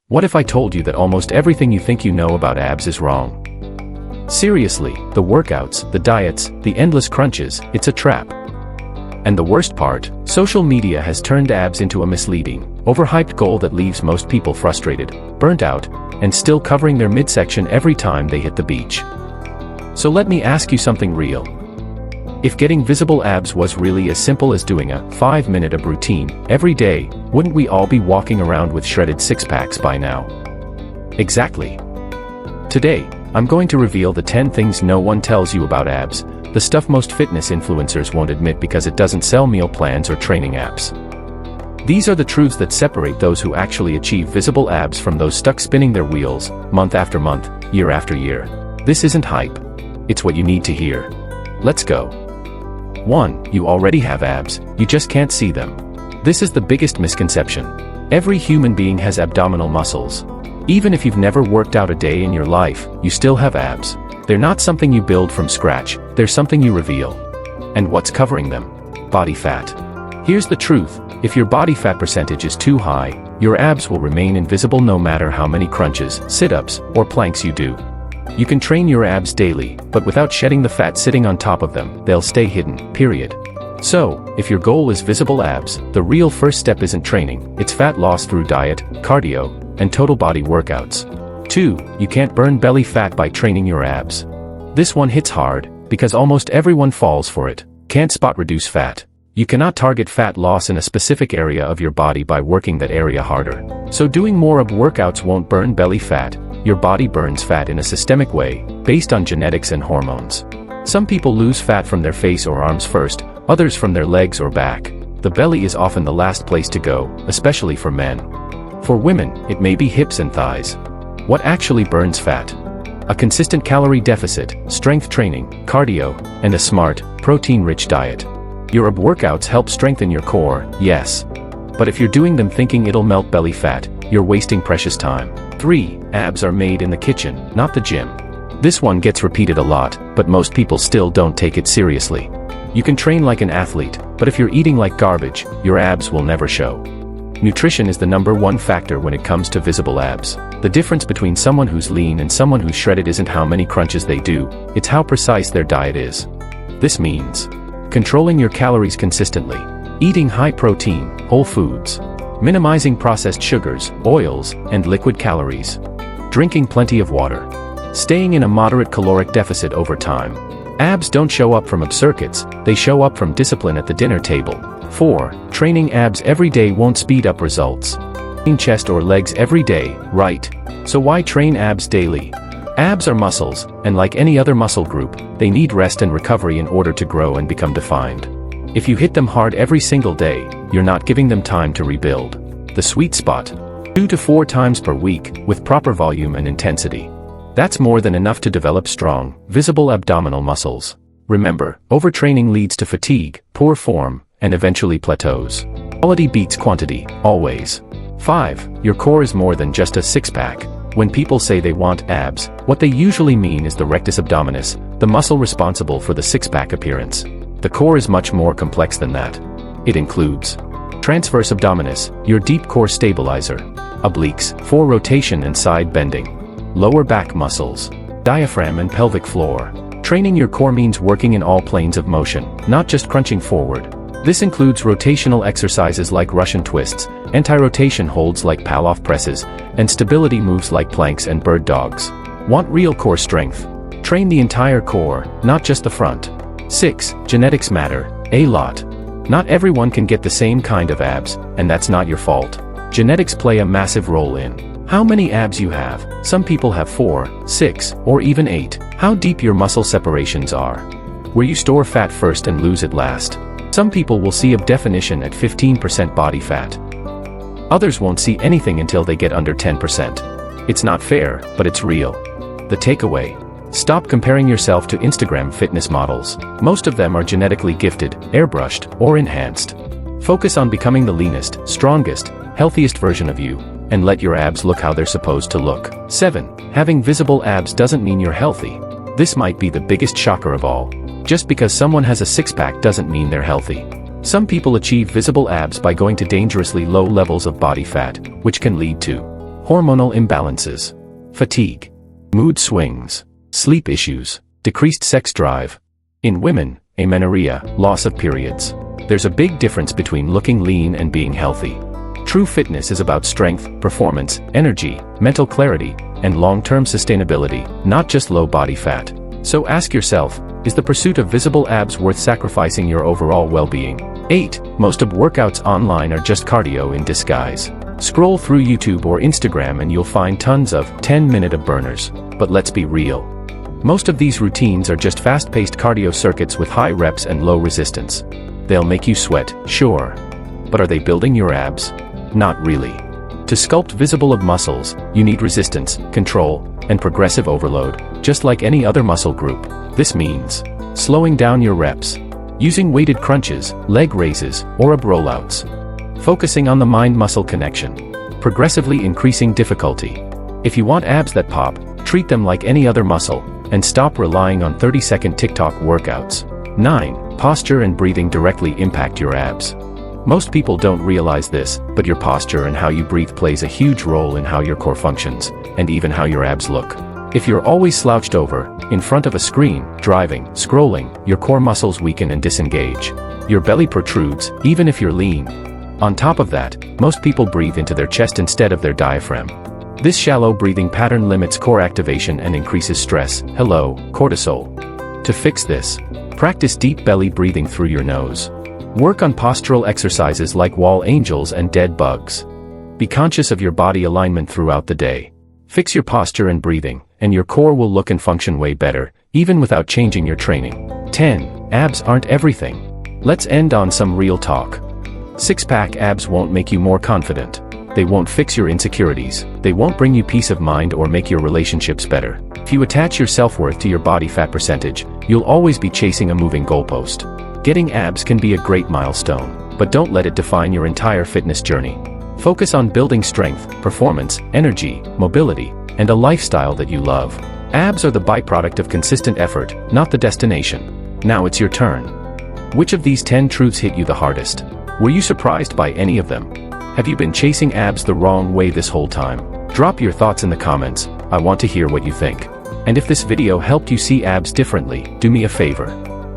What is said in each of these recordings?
What if I told you that almost everything you think you know about abs is wrong? Seriously, the workouts, the diets, the endless crunches, it's a trap. And the worst part, social media has turned abs into a misleading, overhyped goal that leaves most people frustrated, burnt out, and still covering their midsection every time they hit the beach. So let me ask you something real. If getting visible abs was really as simple as doing a 5-minute ab routine every day, wouldn't we all be walking around with shredded six-packs by now? Exactly. Today, I'm going to reveal the 10 things no one tells you about abs, the stuff most fitness influencers won't admit because it doesn't sell meal plans or training apps. These are the truths that separate those who actually achieve visible abs from those stuck spinning their wheels, month after month, year after year. This isn't hype. It's what you need to hear. Let's go. 1. You already have abs, you just can't see them. This is the biggest misconception. Every human being has abdominal muscles. Even if you've never worked out a day in your life, you still have abs. They're not something you build from scratch, they're something you reveal. And what's covering them? Body fat. Here's the truth, if your body fat percentage is too high, your abs will remain invisible no matter how many crunches, sit-ups, or planks you do. You can train your abs daily, but without shedding the fat sitting on top of them, they'll stay hidden, period. So, if your goal is visible abs, the real first step isn't training, it's fat loss through diet, cardio, and total body workouts. 2. You can't burn belly fat by training your abs. This one hits hard, because almost everyone falls for it. Can't spot reduce fat. You cannot target fat loss in a specific area of your body by working that area harder. So doing more ab workouts won't burn belly fat. Your body burns fat in a systemic way, based on genetics and hormones. Some people lose fat from their face or arms first, others from their legs or back. The belly is often the last place to go, especially for men. For women, it may be hips and thighs. What actually burns fat? A consistent calorie deficit, strength training, cardio, and a smart, protein-rich diet. Your ab workouts help strengthen your core, yes. But if you're doing them thinking it'll melt belly fat, you're wasting precious time. 3. Abs are made in the kitchen, not the gym. This one gets repeated a lot, but most people still don't take it seriously. You can train like an athlete, but if you're eating like garbage, your abs will never show. Nutrition is the #1 factor when it comes to visible abs. The difference between someone who's lean and someone who's shredded isn't how many crunches they do, it's how precise their diet is. This means controlling your calories consistently, eating high protein, whole foods, minimizing processed sugars, oils, and liquid calories, drinking plenty of water, staying in a moderate caloric deficit over time. Abs don't show up from ab circuits, they show up from discipline at the dinner table. 4. Training abs every day won't speed up results. Train chest or legs every day, right? So why train abs daily? Abs are muscles, and like any other muscle group, they need rest and recovery in order to grow and become defined. If you hit them hard every single day, you're not giving them time to rebuild. The sweet spot: 2 to 4 times per week, with proper volume and intensity. That's more than enough to develop strong, visible abdominal muscles. Remember, overtraining leads to fatigue, poor form, and eventually plateaus. Quality beats quantity, always. 5. Your core is more than just a six-pack. When people say they want abs, what they usually mean is the rectus abdominis, the muscle responsible for the six-pack appearance. The core is much more complex than that. It includes transverse abdominis, your deep core stabilizer, obliques, for rotation and side bending, lower back muscles, diaphragm and pelvic floor. Training your core means working in all planes of motion, not just crunching forward. This includes rotational exercises like Russian twists, anti-rotation holds like Pallof presses, and stability moves like planks and bird dogs. Want real core strength? Train the entire core, not just the front. 6. Genetics matter, a lot. Not everyone can get the same kind of abs, and that's not your fault. Genetics play a massive role in how many abs you have. Some people have 4, 6, or even 8. How deep your muscle separations are. Where you store fat first and lose it last. Some people will see ab definition at 15% body fat. Others won't see anything until they get under 10%. It's not fair, but it's real. The takeaway: stop comparing yourself to Instagram fitness models. Most of them are genetically gifted, airbrushed, or enhanced. Focus on becoming the leanest, strongest, healthiest version of you, and let your abs look how they're supposed to look. 7. Having visible abs doesn't mean you're healthy. This might be the biggest shocker of all. Just because someone has a six-pack doesn't mean they're healthy. Some people achieve visible abs by going to dangerously low levels of body fat, which can lead to hormonal imbalances, fatigue, mood swings, sleep issues, decreased sex drive. In women, amenorrhea, loss of periods. There's a big difference between looking lean and being healthy. True fitness is about strength, performance, energy, mental clarity, and long-term sustainability, not just low body fat. So ask yourself, is the pursuit of visible abs worth sacrificing your overall well-being? 8. Most of workouts online are just cardio in disguise. Scroll through YouTube or Instagram and you'll find tons of 10-minute burners. But let's be real. Most of these routines are just fast-paced cardio circuits with high reps and low resistance. They'll make you sweat, sure. But are they building your abs? Not really. To sculpt visible muscles, you need resistance, control, and progressive overload, just like any other muscle group. This means slowing down your reps, using weighted crunches, leg raises, or ab rollouts. Focusing on the mind-muscle connection, progressively increasing difficulty. If you want abs that pop, treat them like any other muscle, and stop relying on 30-second TikTok workouts. 9. Posture and breathing directly impact your abs. Most people don't realize this, but your posture and how you breathe plays a huge role in how your core functions, and even how your abs look. If you're always slouched over, in front of a screen, driving, scrolling, your core muscles weaken and disengage. Your belly protrudes, even if you're lean. On top of that, most people breathe into their chest instead of their diaphragm. This shallow breathing pattern limits core activation and increases stress, cortisol. To fix this, practice deep belly breathing through your nose. Work on postural exercises like wall angels and dead bugs. Be conscious of your body alignment throughout the day. Fix your posture and breathing, and your core will look and function way better, even without changing your training. 10. Abs aren't everything. Let's end on some real talk. Six-pack abs won't make you more confident. They won't fix your insecurities. They won't bring you peace of mind or make your relationships better. If you attach your self-worth to your body fat percentage, you'll always be chasing a moving goalpost. Getting abs can be a great milestone, but don't let it define your entire fitness journey. Focus on building strength, performance, energy, mobility, and a lifestyle that you love. Abs are the byproduct of consistent effort, not the destination. Now it's your turn. Which of these 10 truths hit you the hardest? Were you surprised by any of them? Have you been chasing abs the wrong way this whole time? Drop your thoughts in the comments. I want to hear what you think. And if this video helped you see abs differently, do me a favor.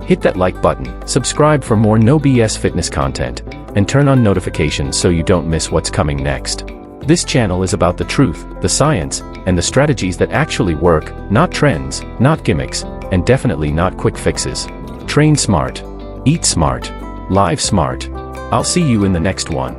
Hit that like button, subscribe for more no BS fitness content, and turn on notifications so you don't miss what's coming next. This channel is about the truth, the science, and the strategies that actually work, not trends, not gimmicks, and definitely not quick fixes. Train smart, eat smart, live smart. I'll see you in the next one.